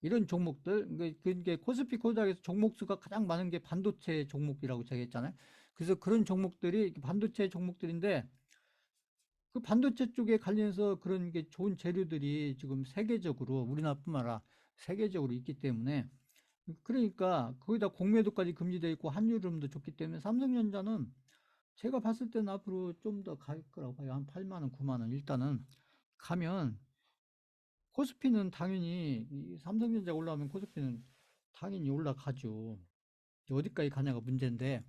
이런 종목들 그게 코스피 코닥에서 종목 수가 가장 많은 게 반도체 종목이라고 제가 했잖아요. 그래서 그런 종목들이 반도체 종목들인데 그 반도체 쪽에 관련해서 그런 게 좋은 재료들이 지금 세계적으로 우리나라뿐만 아니라 세계적으로 있기 때문에 그러니까 거기다 공매도까지 금지되어 있고 환율음도 좋기 때문에 삼성전자는 제가 봤을 때는 앞으로 좀 더 갈 거라고 봐요. 한 8만 원, 9만 원 일단은 가면 코스피는 당연히 삼성전자 올라오면 코스피는 당연히 올라가죠. 어디까지 가냐가 문제인데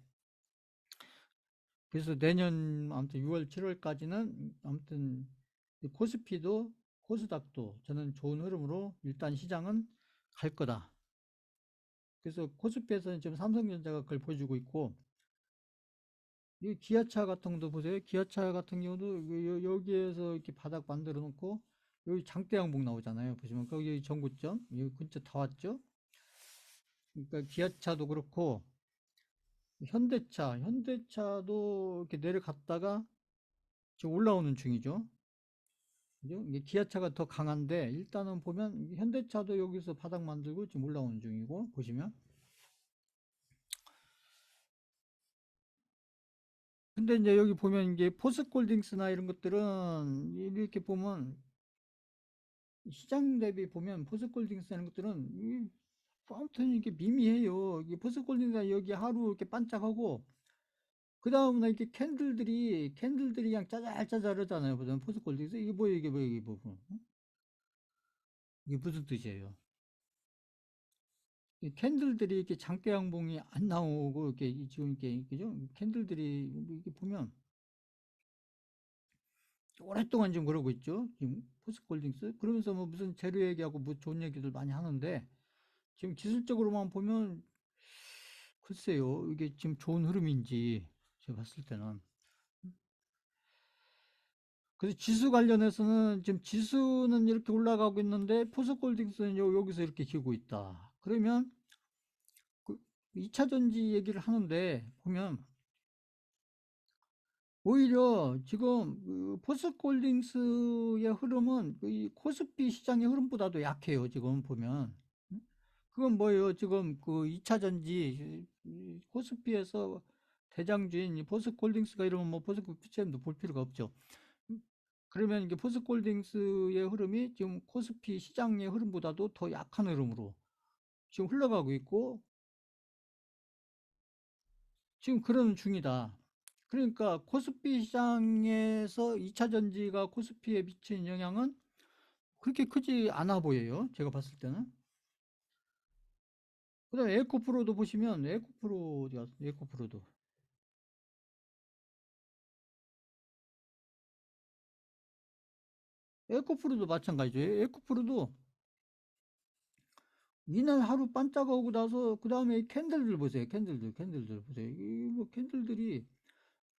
그래서 내년 아무튼 6월, 7월까지는 아무튼 코스피도 코스닥도 저는 좋은 흐름으로 일단 시장은 갈 거다. 그래서 코스피에서는 지금 삼성전자가 그걸 보여주고 있고 이 기아차 같은 것도 보세요. 기아차 같은 경우도 여기에서 이렇게 바닥 만들어 놓고 여기 장대 양봉 나오잖아요. 보시면 거기 전고점 여기 근처 다 왔죠. 그러니까 기아차도 그렇고 현대차도 이렇게 내려갔다가 지금 올라오는 중이죠. 그죠? 이게 기아차가 더 강한데 일단은 보면 현대차도 여기서 바닥 만들고 지금 올라오는 중이고 보시면 근데 이제 여기 보면 이게 포스콜딩스나 이런 것들은 이렇게 보면 시장 대비 보면 포스콜딩스 하는 것들은 아무튼 이게 미미해요. 이게 포스콜딩스가 여기 하루 이렇게 반짝하고 그 다음에 이렇게 캔들들이 그냥 짜잘짜잘하잖아요. 보면 포스콜딩스 이게 뭐예요? 이게 무슨 뜻이에요? 이 캔들들이 이렇게 장대 양봉이 안 나오고 이렇게 지금 이렇게 그죠? 캔들들이 이렇게 보면 오랫동안 지금 그러고 있죠. 지금 포스콜딩스 그러면서 뭐 무슨 재료 얘기하고 뭐 좋은 얘기들 많이 하는데 지금 기술적으로만 보면 글쎄요, 이게 지금 좋은 흐름인지 제가 봤을 때는. 그래서 지수 관련해서는 지금 지수는 이렇게 올라가고 있는데 포스콜딩스는 여기서 이렇게 기고 있다. 그러면 그 2차 전지 얘기를 하는데 보면 오히려 지금 그 포스콜딩스의 흐름은 이 코스피 시장의 흐름보다도 약해요. 지금 보면. 그건 뭐예요? 지금 그 2차 전지 코스피에서 대장주인 포스콜딩스가 이러면 뭐 포스코피처럼도 볼 필요가 없죠. 그러면 이게 포스콜딩스의 흐름이 지금 코스피 시장의 흐름보다도 더 약한 흐름으로 지금 흘러가고 있고 지금 그런 중이다. 그러니까 코스피 시장에서 2차 전지가 코스피에 미치는 영향은 그렇게 크지 않아 보여요. 제가 봤을 때는. 그다음에 에코프로도 보시면 에코프로 어디 갔어? 에코프로도. 에코프로도 마찬가지죠. 에코프로도 이날 하루 반짝하고 나서 그 다음에 캔들들 보세요. 캔들들 보세요. 이 뭐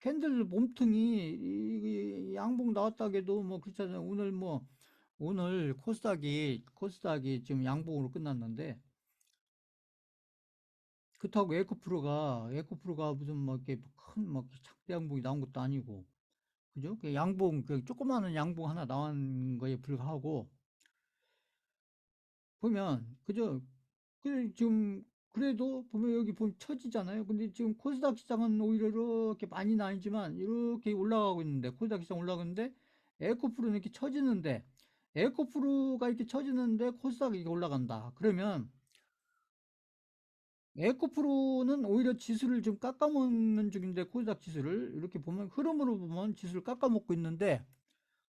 캔들 몸통이 이 양봉 나왔다 해도 뭐 그렇잖아요. 오늘 뭐 오늘 코스닥이 지금 양봉으로 끝났는데 그렇다고 에코프로가 무슨 뭐 이렇게 큰막 작대 양봉이 나온 것도 아니고 그죠? 그 양봉 그 조그마한 양봉 하나 나온 거에 불과하고 보면 그죠? 그 지금 그래도 보면 여기 보면 처지잖아요. 근데 지금 코스닥 시장은 오히려 이렇게 많이는 아니지만 이렇게 올라가고 있는데 코스닥 시장 올라가는데 에코프로는 이렇게 처지는데 에코프로가 이렇게 처지는데 코스닥이 이렇게 올라간다. 그러면 에코프로는 오히려 지수를 좀 깎아먹는 중인데 코스닥 지수를 이렇게 보면 흐름으로 보면 지수를 깎아먹고 있는데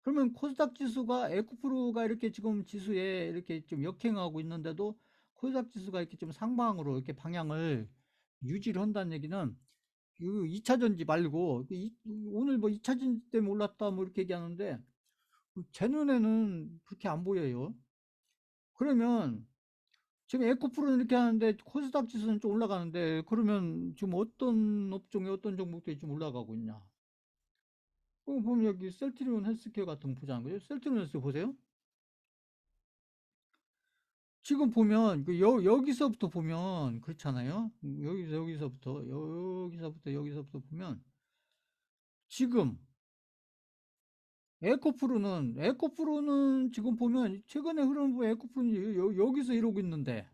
그러면 코스닥 지수가 에코프로가 이렇게 지금 지수에 이렇게 좀 역행하고 있는데도 코스닥 지수가 이렇게 좀 상방으로 이렇게 방향을 유지를 한다는 얘기는 그 2차 전지 말고 오늘 뭐 2차 전지 때문에 올랐다 뭐 이렇게 얘기하는데 제 눈에는 그렇게 안 보여요. 그러면 지금 에코프로는 이렇게 하는데 코스닥 지수는 좀 올라가는데 그러면 지금 어떤 업종에 어떤 종목들이 좀 올라가고 있냐? 보면 여기 셀트리온 헬스케어 같은 거 보자는 거죠. 셀트리온 헬스 보세요. 지금 보면 여기서부터 보면 그렇잖아요. 여기서부터 보면 지금 에코프로는 지금 보면 최근에 흐름 보면 에코프로는 여기서 이러고 있는데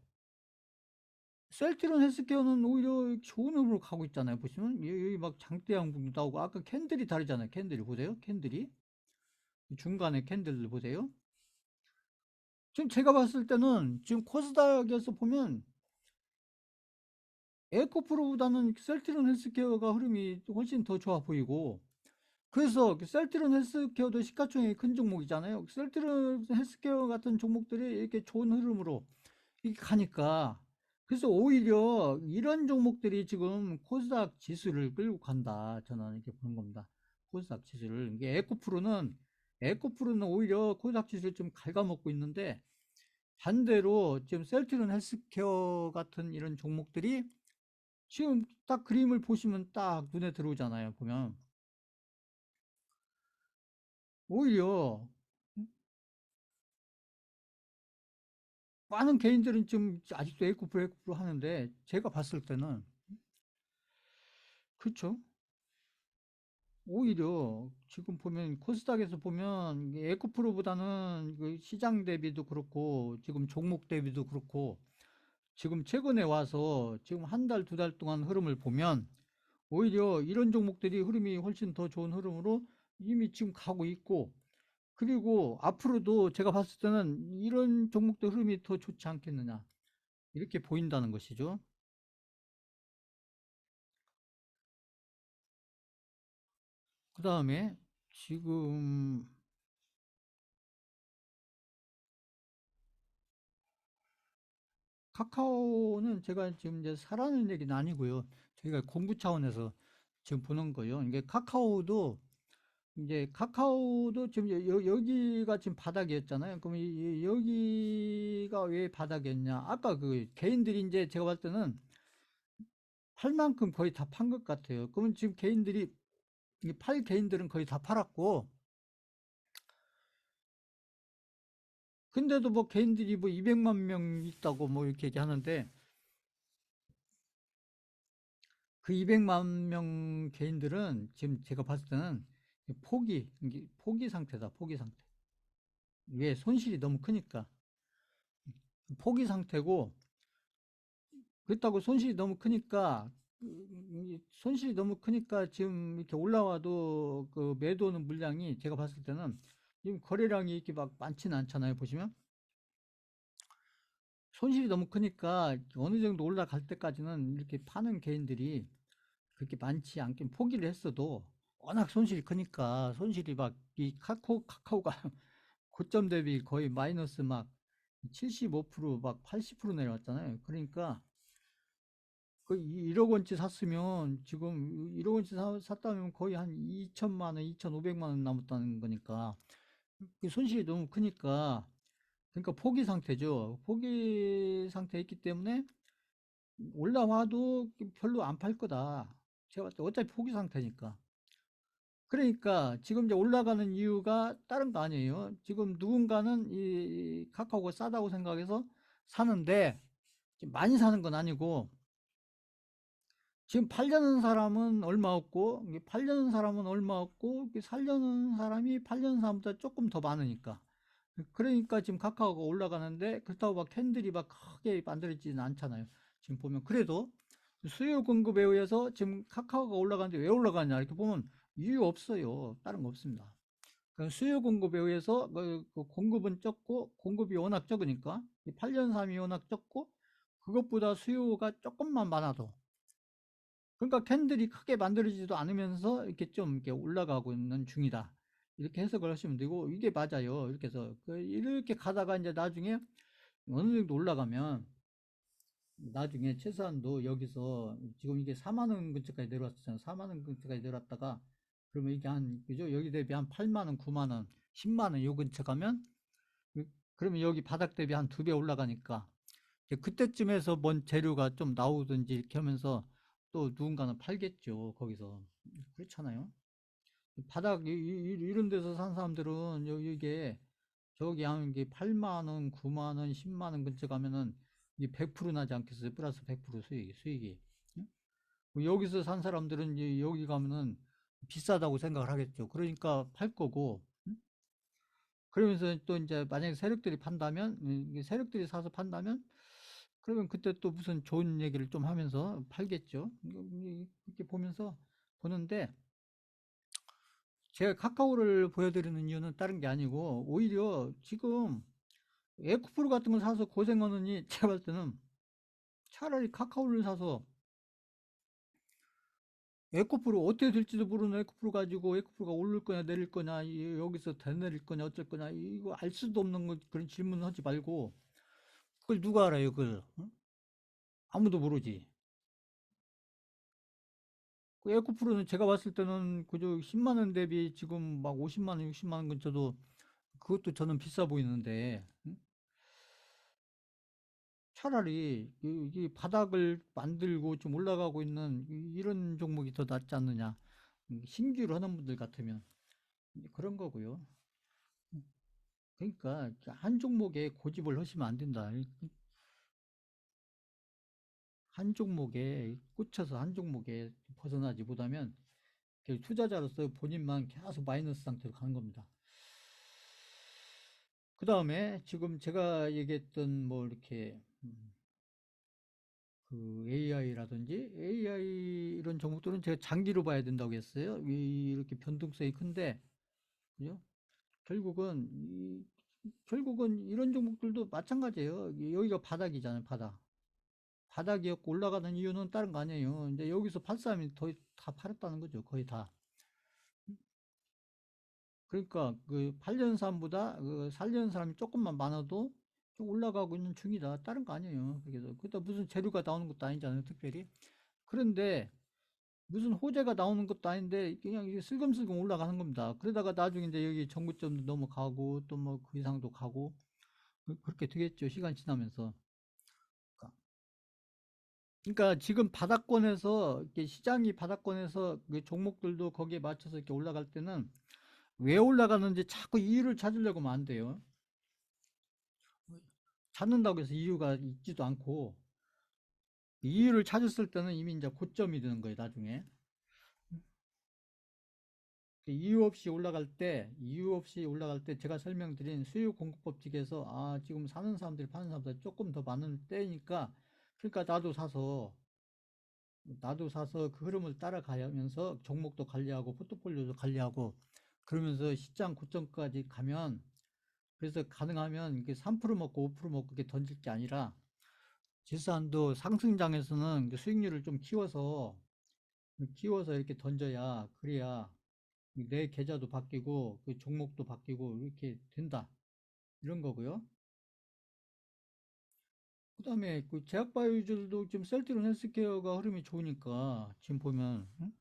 셀트리온 헬스케어는 오히려 좋은 흐름으로 가고 있잖아요. 보시면 여기 막 장대 양봉도 나오고 아까 캔들이 다르잖아요. 캔들이 보세요. 캔들이 중간에 캔들 보세요. 지금 제가 봤을 때는 지금 코스닥에서 보면 에코프로보다는 셀트리온 헬스케어가 흐름이 훨씬 더 좋아 보이고 그래서 셀트리온 헬스케어도 시가총액이 큰 종목이잖아요. 셀트리온 헬스케어 같은 종목들이 이렇게 좋은 흐름으로 이렇게 가니까 그래서 오히려 이런 종목들이 지금 코스닥 지수를 끌고 간다. 저는 이렇게 보는 겁니다. 코스닥 지수를. 이게 에코프로는 오히려 코스닥 지수를 좀 갉아먹고 있는데 반대로 지금 셀트리온 헬스케어 같은 이런 종목들이 지금 딱 그림을 보시면 딱 눈에 들어오잖아요. 보면 오히려 많은 개인들은 좀 아직도 에코프로 하는데 제가 봤을 때는 그렇죠. 오히려 지금 보면 코스닥에서 보면 에코프로보다는 그 시장 대비도 그렇고 지금 종목 대비도 그렇고 지금 최근에 와서 지금 한 달, 두 달 동안 흐름을 보면 오히려 이런 종목들이 흐름이 훨씬 더 좋은 흐름으로 이미 지금 가고 있고 그리고 앞으로도 제가 봤을 때는 이런 종목들 흐름이 더 좋지 않겠느냐 이렇게 보인다는 것이죠. 그 다음에 지금 카카오는 제가 지금 이제 사라는 얘기는 아니고요. 저희가 공부 차원에서 지금 보는 거예요. 이게 카카오도 지금 여기가 지금 바닥이었잖아요. 그럼 여기가 왜 바닥이었냐? 아까 그 개인들이 이제 제가 봤을 때는 팔 만큼 거의 다 판 것 같아요. 그러면 지금 팔 개인들은 거의 다 팔았고, 근데도 뭐 개인들이 뭐 200만 명 있다고 뭐 이렇게 얘기하는데, 그 200만 명 개인들은 지금 제가 봤을 때는 이게 포기 상태다, 포기 상태. 왜 손실이 너무 크니까. 포기 상태고, 그렇다고 손실이 너무 크니까 지금 이렇게 올라와도 그 매도하는 물량이 제가 봤을 때는 지금 거래량이 이렇게 막 많지는 않잖아요. 보시면. 손실이 너무 크니까 어느 정도 올라갈 때까지는 이렇게 파는 개인들이 그렇게 많지 않긴 포기를 했어도 워낙 손실이 크니까 손실이 막 이 카카오가 고점 대비 거의 마이너스 막 75%막 80% 내려왔잖아요. 그러니까 그 1억 원치 샀으면 지금 1억 원치 샀다면 거의 한 2천만 원, 2,500만 원 남았다는 거니까 그 손실이 너무 크니까 그러니까 포기 상태죠. 포기 상태에 있기 때문에 올라와도 별로 안 팔 거다. 제가 봤을 때 어차피 포기 상태니까. 그러니까 지금 이제 올라가는 이유가 다른 거 아니에요. 지금 누군가는 이 카카오가 싸다고 생각해서 사는데 많이 사는 건 아니고 지금 팔려는 사람은 얼마 없고 팔려는 사람은 얼마 없고 살려는 사람이 팔려는 사람보다 조금 더 많으니까 그러니까 지금 카카오가 올라가는데 그렇다고 막 캔들이 막 크게 만들어지지는 않잖아요. 지금 보면 그래도 수요 공급에 의해서 지금 카카오가 올라가는데 왜 올라가냐 이렇게 보면 이유 없어요. 다른 거 없습니다. 수요 공급에 의해서 그 공급은 적고 공급이 워낙 적으니까 팔려는 사람이 워낙 적고 그것보다 수요가 조금만 많아도 그러니까 캔들이 크게 만들어지지도 않으면서 이렇게 좀 이렇게 올라가고 있는 중이다. 이렇게 해석을 하시면 되고 이게 맞아요. 이렇게 해서 이렇게 가다가 이제 나중에 어느 정도 올라가면 나중에 최소한도 여기서 지금 이게 4만 원 근처까지 내려왔잖아요. 4만 원 근처까지 내려왔다가 그러면 이게 한 그죠? 여기 대비 한 8만 원, 9만 원, 10만 원 요 근처 가면 그러면 여기 바닥 대비 한 2배 올라가니까 이제 그때쯤에서 뭔 재료가 좀 나오든지 이렇게 하면서 또 누군가는 팔겠죠. 거기서 그렇잖아요. 바닥 이런 데서 산 사람들은 이게 저기 한 게 8만 원, 9만 원, 10만 원 근처 가면은 이게 100% 나지 않겠어요? 플러스 100% 수익이. 응? 여기서 산 사람들은 이제 여기 가면은 비싸다고 생각을 하겠죠. 그러니까 팔 거고. 응? 그러면서 또 이제 만약에 세력들이 판다면, 세력들이 사서 판다면, 그러면 그때 또 무슨 좋은 얘기를 좀 하면서 팔겠죠. 이렇게 보면서 보는데, 제가 카카오를 보여드리는 이유는 다른 게 아니고, 오히려 지금 에코프로 같은 걸 사서 고생하느니, 제가 봤을 때는 차라리 카카오를 사서 에코프로 어떻게 될지도 모르는 에코프로 가지고 에코프로가 오를 거냐 내릴 거냐 여기서 더 내릴 거냐 어쩔 거냐 이거 알 수도 없는 그런 질문을 하지 말고 그걸 누가 알아요 그걸 응? 아무도 모르지 그 에코프로는 제가 봤을 때는 그저 10만 원 대비 지금 막 50만 원 60만 원 근처도 그것도 저는 비싸 보이는데 응? 차라리 이 바닥을 만들고 좀 올라가고 있는 이런 종목이 더 낫지 않느냐 신규로 하는 분들 같으면 그런 거고요. 그러니까 한 종목에 고집을 하시면 안 된다. 한 종목에 꽂혀서 한 종목에 벗어나지 못하면 투자자로서 본인만 계속 마이너스 상태로 가는 겁니다. 그 다음에 지금 제가 얘기했던 뭐 이렇게 그 AI라든지 AI 이런 종목들은 제가 장기로 봐야 된다고 했어요. 이렇게 변동성이 큰데, 그죠? 결국은 결국은 이런 종목들도 마찬가지예요. 여기가 바닥이잖아요, 바닥. 바닥이었고 올라가는 이유는 다른 거 아니에요. 이제 여기서 팔 사람이 다 팔았다는 거죠. 거의 다. 그러니까 그 팔려는 사람보다 그 살려는 사람이 조금만 많아도 좀 올라가고 있는 중이다. 다른 거 아니에요. 그래서 그다 무슨 재료가 나오는 것도 아니잖아요. 특별히. 그런데 무슨 호재가 나오는 것도 아닌데 그냥 이게 슬금슬금 올라가는 겁니다. 그러다가 나중에 이제 여기 정구점도 넘어가고 또 뭐 그 이상도 가고 그렇게 되겠죠. 시간 지나면서. 그러니까 지금 바닥권에서 이렇게 시장이 바닥권에서 그 종목들도 거기에 맞춰서 이렇게 올라갈 때는 왜 올라가는지 자꾸 이유를 찾으려고 하면 안 돼요. 찾는다고 해서 이유가 있지도 않고 이유를 찾았을 때는 이미 이제 고점이 되는 거예요, 나중에. 이유 없이 올라갈 때 제가 설명드린 수요 공급 법칙에서 아, 지금 사는 사람들이 파는 사람들 조금 더 많은 때니까 그러니까 나도 사서 그 흐름을 따라가면서 종목도 관리하고 포트폴리오도 관리하고 그러면서 시장 고점까지 가면 그래서 가능하면 이게 3% 먹고 5% 먹고 이렇게 던질 게 아니라 지수한도 상승장에서는 그 수익률을 좀 키워서 이렇게 던져야 그래야 내 계좌도 바뀌고 그 종목도 바뀌고 이렇게 된다 이런 거고요. 그다음에 그 제약바이오들도 지금 셀트리온 헬스케어가 흐름이 좋으니까 지금 보면 응?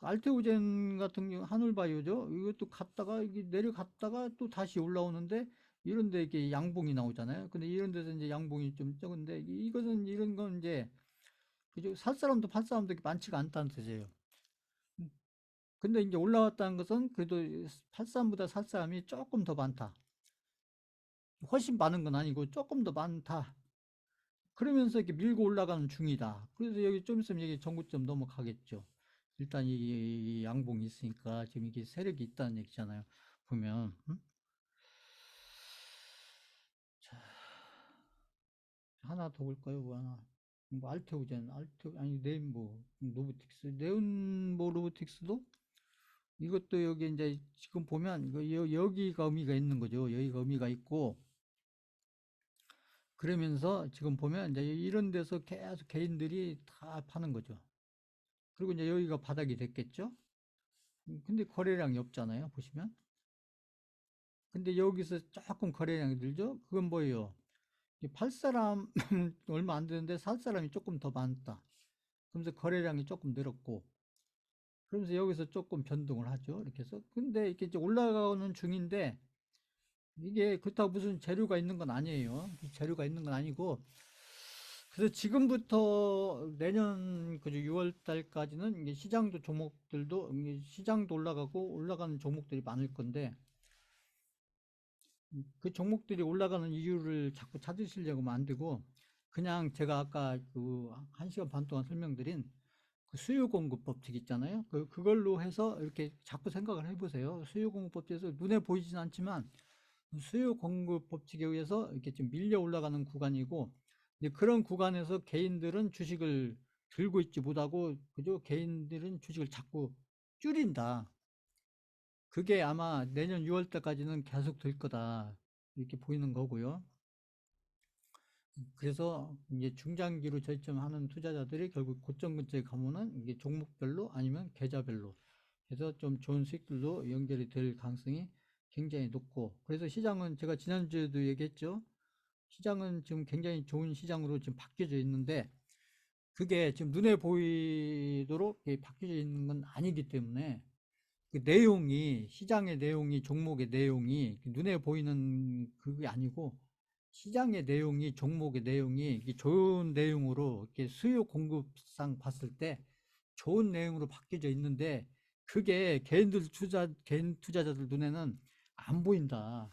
알테오젠 같은 경우 한울바이오죠. 이것도 갔다가 이게 내려갔다가 또 다시 올라오는데 이런 데 이렇게 양봉이 나오잖아요. 근데 이런 데서 이제 양봉이 좀 적은데 이것은 이런 건 이제 그죠? 살 사람도 팔 사람도 많지가 않다는 뜻이에요. 근데 이제 올라왔다는 것은 그래도 팔 사람보다 살 사람이 조금 더 많다. 훨씬 많은 건 아니고 조금 더 많다. 그러면서 이렇게 밀고 올라가는 중이다. 그래서 여기 좀 있으면 여기 전고점 넘어가겠죠. 일단 이 양봉이 있으니까 지금 이게 세력이 있다는 얘기잖아요. 보면 자, 하나 더 볼까요? 뭐 하나 뭐 알테오젠, 알테오 아니 네임보 로보틱스, 네온보 로보틱스도 이것도 여기 이제 지금 보면 이거 여기가 의미가 있는 거죠. 여기가 의미가 있고 그러면서 지금 보면 이제 이런 데서 계속 개인들이 다 파는 거죠. 그리고 이제 여기가 바닥이 됐겠죠. 근데 거래량이 없잖아요. 보시면. 근데 여기서 조금 거래량이 늘죠. 그건 뭐예요? 팔 사람 얼마 안 되는데 살 사람이 조금 더 많다. 그러면서 거래량이 조금 늘었고 그러면서 여기서 조금 변동을 하죠. 이렇게 해서. 근데 이렇게 이제 올라가는 중인데 이게 그렇다고 무슨 재료가 있는 건 아니에요. 재료가 있는 건 아니고 그래서 지금부터 내년 그 6월 달까지는 이게 시장도 종목들도 이게 시장도 올라가고 올라가는 종목들이 많을 건데 그 종목들이 올라가는 이유를 자꾸 찾으시려고 하면 안 되고 그냥 제가 아까 그 1시간 반 동안 설명드린 그 수요 공급 법칙 있잖아요. 그걸로 해서 이렇게 자꾸 생각을 해보세요. 수요 공급 법칙에서 눈에 보이진 않지만 수요 공급 법칙에 의해서 이렇게 좀 밀려 올라가는 구간이고 이제 그런 구간에서 개인들은 주식을 들고 있지 못하고 그죠? 개인들은 주식을 자꾸 줄인다. 그게 아마 내년 6월 때까지는 계속 될 거다. 이렇게 보이는 거고요. 그래서 이제 중장기로 저점하는 투자자들이 결국 고점 근처에 가면은 이게 종목별로 아니면 계좌별로 해서 좀 좋은 수익들로 연결이 될 가능성이 굉장히 높고 그래서 시장은 제가 지난주에도 얘기했죠. 시장은 지금 굉장히 좋은 시장으로 지금 바뀌어져 있는데 그게 지금 눈에 보이도록 바뀌어져 있는 건 아니기 때문에 그 내용이 시장의 내용이 종목의 내용이 눈에 보이는 그게 아니고 시장의 내용이 종목의 내용이 좋은 내용으로 이렇게 수요 공급상 봤을 때 좋은 내용으로 바뀌어져 있는데 그게 개인 투자자들 눈에는 안 보인다.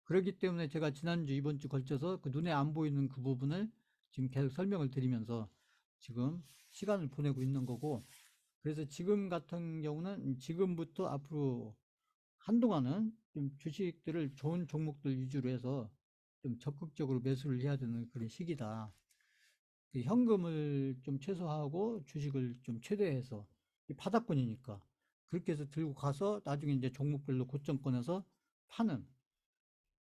그렇기 때문에 제가 지난주 이번 주 걸쳐서 그 눈에 안 보이는 그 부분을 지금 계속 설명을 드리면서 지금 시간을 보내고 있는 거고 그래서 지금 같은 경우는 지금부터 앞으로 한동안은 좀 주식들을 좋은 종목들 위주로 해서 좀 적극적으로 매수를 해야 되는 그런 시기다. 그 현금을 좀 최소화하고 주식을 좀 최대해서 바닥권이니까 그렇게 해서 들고 가서 나중에 이제 종목별로 고점권에서 파는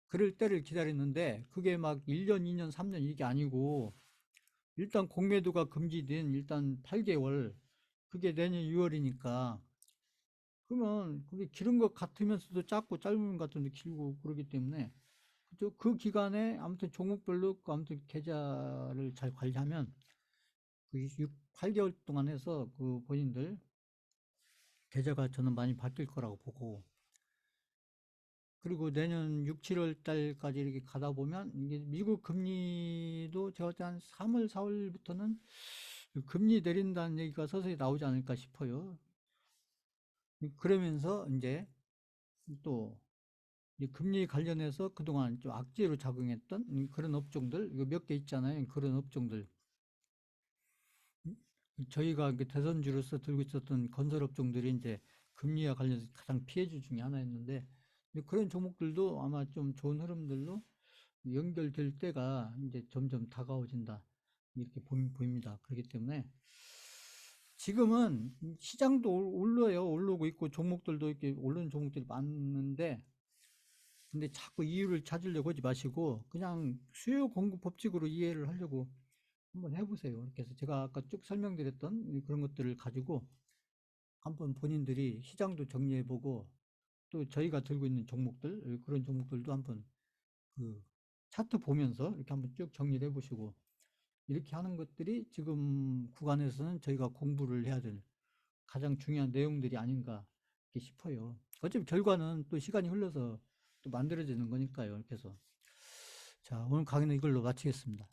그럴 때를 기다리는데 그게 막 1년, 2년, 3년 이게 아니고 일단 공매도가 금지된 일단 8개월 그게 내년 6월이니까 그러면 그게 길은 것 같으면서도 짧고 짧은 것 같은데 길고 그러기 때문에 그죠? 그 기간에 아무튼 종목별로 그 아무튼 계좌를 잘 관리하면 그 6, 8개월 동안 해서 그 본인들 계좌가 저는 많이 바뀔 거라고 보고 그리고 내년 6, 7월 달까지 이렇게 가다 보면 이게 미국 금리도 제가 볼때 한 3월, 4월부터는 금리 내린다는 얘기가 서서히 나오지 않을까 싶어요. 그러면서 이제 또 금리 관련해서 그동안 좀 악재로 작용했던 그런 업종들, 이거 몇 개 있잖아요. 그런 업종들. 저희가 대선주로서 들고 있었던 건설 업종들이 이제 금리와 관련해서 가장 피해주 중에 하나였는데, 그런 종목들도 아마 좀 좋은 흐름들로 연결될 때가 이제 점점 다가오진다. 이렇게 보입니다. 그렇기 때문에 지금은 시장도 올라요. 오르고 있고 종목들도 이렇게 오르는 종목들이 많은데 근데 자꾸 이유를 찾으려고 하지 마시고 그냥 수요 공급 법칙으로 이해를 하려고 한번 해보세요. 이렇게 해서 제가 아까 쭉 설명드렸던 그런 것들을 가지고 한번 본인들이 시장도 정리해보고 또 저희가 들고 있는 종목들 그런 종목들도 한번 그 차트 보면서 이렇게 한번 쭉 정리를 해보시고 이렇게 하는 것들이 지금 구간에서는 저희가 공부를 해야 될 가장 중요한 내용들이 아닌가 싶어요. 어차피 결과는 또 시간이 흘러서 또 만들어지는 거니까요. 그래서 자, 오늘 강의는 이걸로 마치겠습니다.